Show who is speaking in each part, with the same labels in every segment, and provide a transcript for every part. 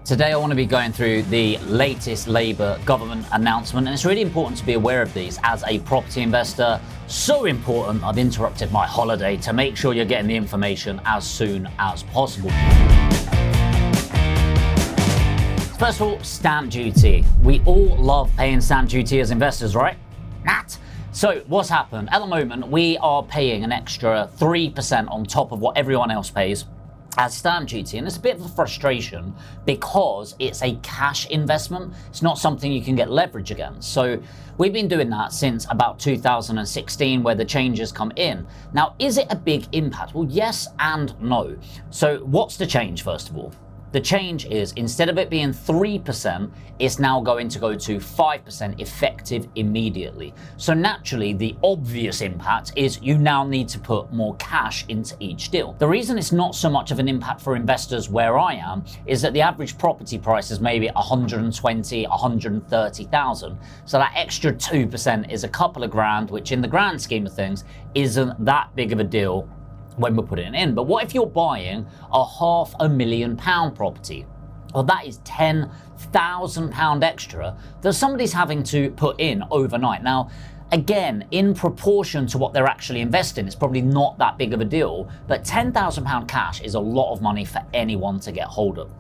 Speaker 1: Today I want to be going through the latest Labour government announcement, and it's really important to be aware of these as a property investor. So important, I've interrupted my holiday to make sure you're getting the information as soon as possible. First of all, stamp duty. We all love paying stamp duty as investors, right? Nat. So what's happened? At the moment, we are paying an extra 3% on top of what everyone else pays as stamp duty, and it's a bit of a frustration because it's a cash investment. It's not something you can get leverage against. So we've been doing that since about 2016, where the changes come in. Now, is it a big impact? Well, yes and no. So what's the change, first of all? The change is, instead of it being 3%, it's now going to go to 5% effective immediately. So naturally, the obvious impact is you now need to put more cash into each deal. The reason it's not so much of an impact for investors where I am is that the average property price is maybe 120, 130,000. So that extra 2% is a couple of grand, which in the grand scheme of things isn't that big of a deal when we're putting it in. But what if you're buying a £500,000 property? Well, that is £10,000 extra that somebody's having to put in overnight. Now, again, in proportion to what they're actually investing, it's probably not that big of a deal, but £10,000 cash is a lot of money for anyone to get hold of.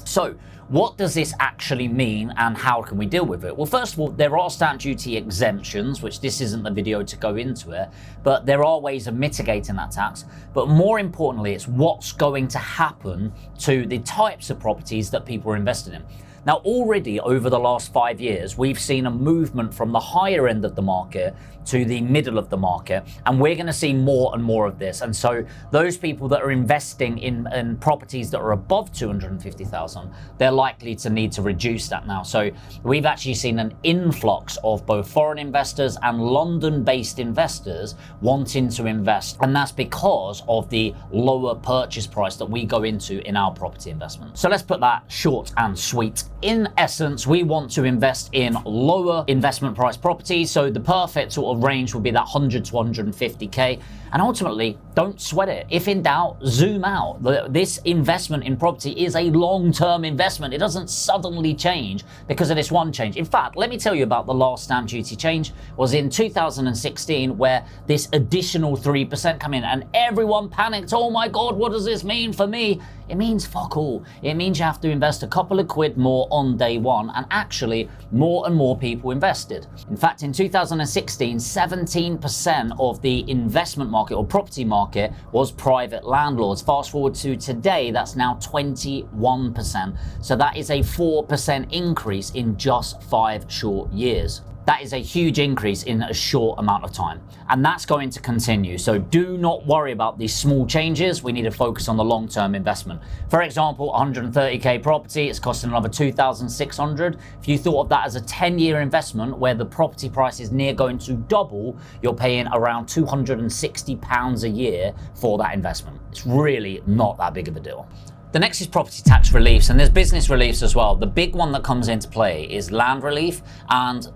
Speaker 1: So what does this actually mean and how can we deal with it? Well, first of all, there are stamp duty exemptions, which this isn't the video to go into it, but there are ways of mitigating that tax. But more importantly, it's what's going to happen to the types of properties that people are investing in. Now, already over the last 5 years, we've seen a movement from the higher end of the market to the middle of the market, and we're going to see more and more of this. And so those people that are investing in properties that are above 250,000, they're likely to need to reduce that now. So we've actually seen an influx of both foreign investors and London-based investors wanting to invest, and that's because of the lower purchase price that we go into in our property investment. So let's put that short and sweet. In essence, we want to invest in lower investment price properties. So the perfect sort of range would be that 100 to 150k. And ultimately, don't sweat it. If in doubt, zoom out. This investment in property is a long-term investment. It doesn't suddenly change because of this one change. In fact, let me tell you about the last stamp duty change. Was in 2016, where this additional 3% come in and everyone panicked. Oh my God, what does this mean for me? It means fuck all. It means you have to invest a couple of quid more on day one, and actually more and more people invested. In fact, in 2016, 17% of the investment market or property market was private landlords. Fast forward to today, that's now 21%. So that is a 4% increase in just 5 short years. That is a huge increase in a short amount of time, and that's going to continue. So do not worry about these small changes. We need to focus on the long-term investment. For example, 130k property, it's costing another 2,600. If you thought of that as a 10-year investment where the property price is near going to double, you're paying around £260 a year for that investment. It's really not that big of a deal. The next is property tax reliefs, and there's business reliefs as well. The big one that comes into play is land relief, and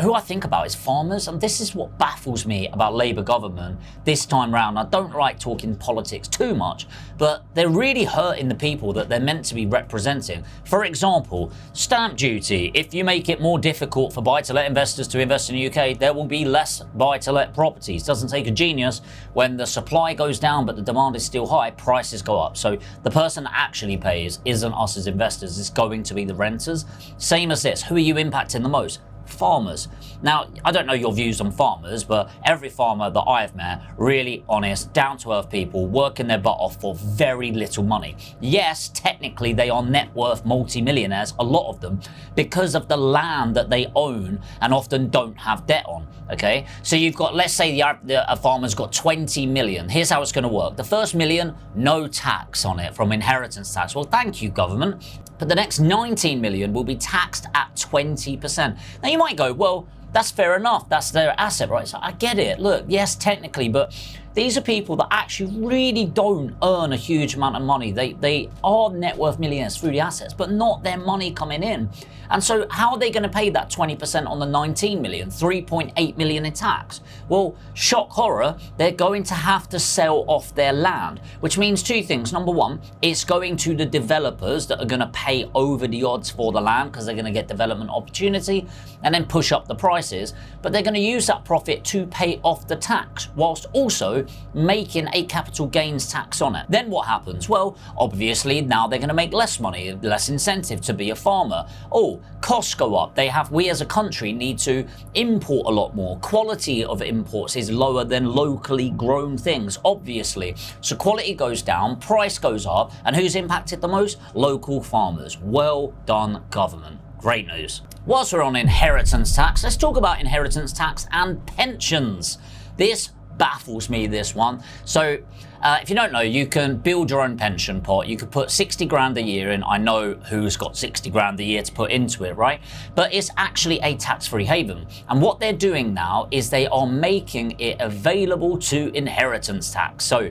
Speaker 1: who I think about is farmers, and this is what baffles me about Labour government this time round. I don't like talking politics too much, but they're really hurting the people that they're meant to be representing. For example, stamp duty. If you make it more difficult for buy-to-let investors to invest in the UK, there will be less buy-to-let properties. Doesn't take a genius. When the supply goes down but the demand is still high, prices go up. So the person that actually pays isn't us as investors, it's going to be the renters. Same as this, who are you impacting the most? Farmers. Now, I don't know your views on farmers, but every farmer that I've met, really honest, down-to-earth people, working their butt off for very little money. Yes, technically they are net worth multi-millionaires, a lot of them, because of the land that they own and often don't have debt on, okay? So you've got, let's say a farmer's got 20 million. Here's how it's gonna work. The first million, no tax on it from inheritance tax. Well, thank you, government. But the next 19 million will be taxed at 20%. Now you might go, well, that's fair enough. That's their asset, right? So I get it. Look, yes, technically, but these are people that actually really don't earn a huge amount of money. They are net worth millionaires through the assets, but not their money coming in. And so how are they going to pay that 20% on the 19 million, 3.8 million in tax? Well, shock horror, they're going to have to sell off their land, which means two things. Number one, it's going to the developers that are going to pay over the odds for the land because they're going to get development opportunity and then push up the prices. But they're going to use that profit to pay off the tax whilst also making a capital gains tax on it. Then what happens? Well, obviously now they're going to make less money, less incentive to be a farmer. Oh, costs go up. We as a country need to import a lot more. Quality of imports is lower than locally grown things, obviously. So quality goes down, price goes up, and who's impacted the most? Local farmers. Well done, government. Great news. Whilst we're on inheritance tax, let's talk about inheritance tax and pensions. This baffles me, this one. So if you don't know, you can build your own pension pot. You could put 60 grand a year in. I know who's got 60 grand a year to put into it, right? But it's actually a tax-free haven. And what they're doing now is they are making it available to inheritance tax. So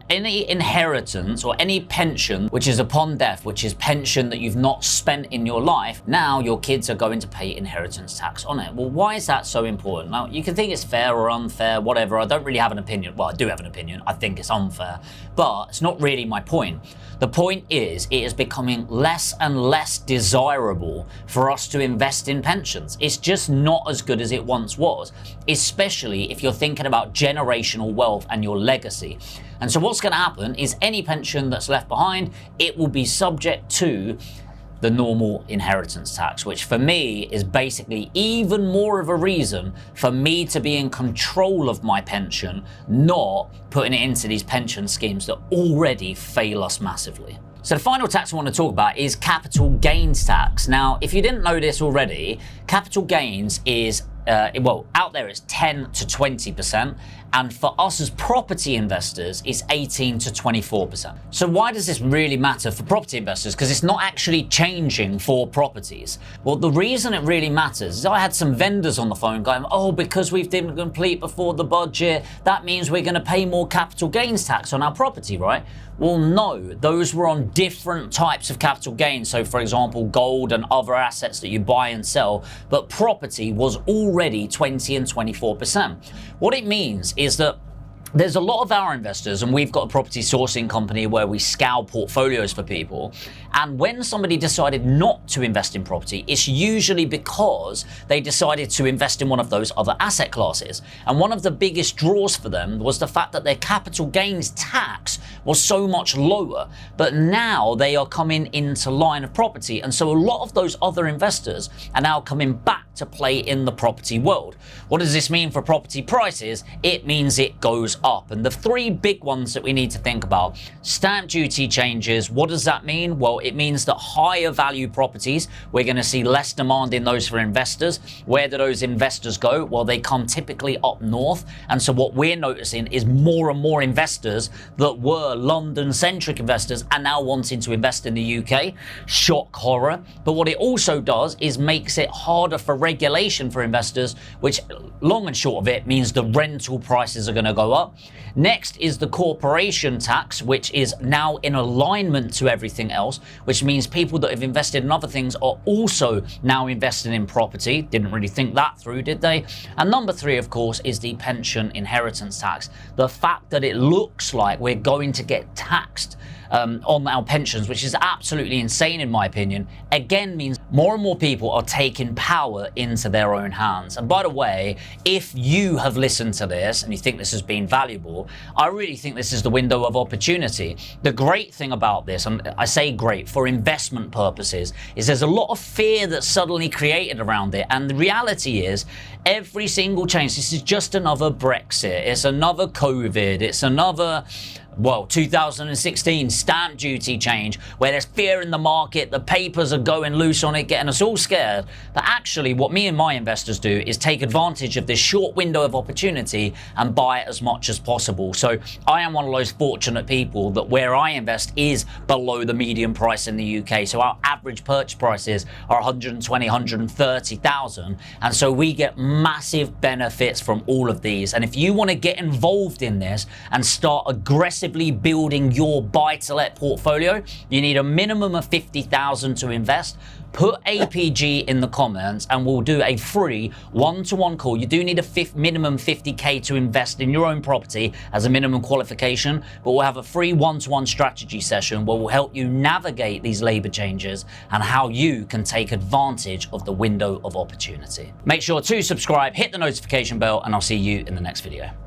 Speaker 1: any inheritance or any pension, which is upon death, which is pension that you've not spent in your life, now your kids are going to pay inheritance tax on it. Well, why is that so important? Now, you can think it's fair or unfair, whatever. I don't really have an opinion. Well, I do have an opinion. I think it's unfair, but it's not really my point. The point is, it is becoming less and less desirable for us to invest in pensions. It's just not as good as it once was, especially if you're thinking about generational wealth and your legacy. And so what's going to happen is any pension that's left behind, it will be subject to the normal inheritance tax, which for me is basically even more of a reason for me to be in control of my pension, not putting it into these pension schemes that already fail us massively. So the final tax I want to talk about is capital gains tax. Now, if you didn't know this already, capital gains is out there it's 10 to 20%, and for us as property investors, it's 18 to 24%. So why does this really matter for property investors? Because it's not actually changing for properties. Well, the reason it really matters is I had some vendors on the phone going, oh, because we didn't complete before the budget, that means we're going to pay more capital gains tax on our property, right? Well, no, those were on different types of capital gains. So for example, gold and other assets that you buy and sell, but property was already 20 and 24%. What it means is that there's a lot of our investors, and we've got a property sourcing company where we scour portfolios for people. And when somebody decided not to invest in property, it's usually because they decided to invest in one of those other asset classes. And one of the biggest draws for them was the fact that their capital gains tax was so much lower. But now they are coming into line of property. And so a lot of those other investors are now coming back to play in the property world. What does this mean for property prices? It means it goes up. And the three big ones that we need to think about: stamp duty changes. What does that mean? Well, it means that higher value properties, we're going to see less demand in those for investors. Where do those investors go? Well, they come typically up north. And so what we're noticing is more and more investors that were London-centric investors are now wanting to invest in the UK. Shock horror. But what it also does is makes it harder for regulation for investors, which long and short of it means the rental prices are going to go up. Next is the corporation tax, which is now in alignment to everything else, which means people that have invested in other things are also now investing in property. Didn't really think that through, did they? And number three, of course, is the pension inheritance tax. The fact that it looks like we're going to get taxed on our pensions, which is absolutely insane in my opinion, again means more and more people are taking power into their own hands. And by the way, if you have listened to this and you think this has been valuable, I really think this is the window of opportunity. The great thing about this, and I say great for investment purposes, is there's a lot of fear that's suddenly created around it. And the reality is every single change, this is just another Brexit, it's another COVID, it's another well, 2016 stamp duty change, where there's fear in the market, the papers are going loose on it, getting us all scared. But actually, what me and my investors do is take advantage of this short window of opportunity and buy as much as possible. So I am one of those fortunate people that where I invest is below the median price in the UK. So our average purchase prices are 120, 130,000. And so we get massive benefits from all of these. And if you want to get involved in this and start aggressively building your buy-to-let portfolio, you need a minimum of 50,000 to invest. Put APG in the comments and we'll do a free one-to-one call. You do need a minimum 50k to invest in your own property as a minimum qualification, but we'll have a free one-to-one strategy session where we'll help you navigate these labor changes and how you can take advantage of the window of opportunity. Make sure to subscribe, hit the notification bell, and I'll see you in the next video.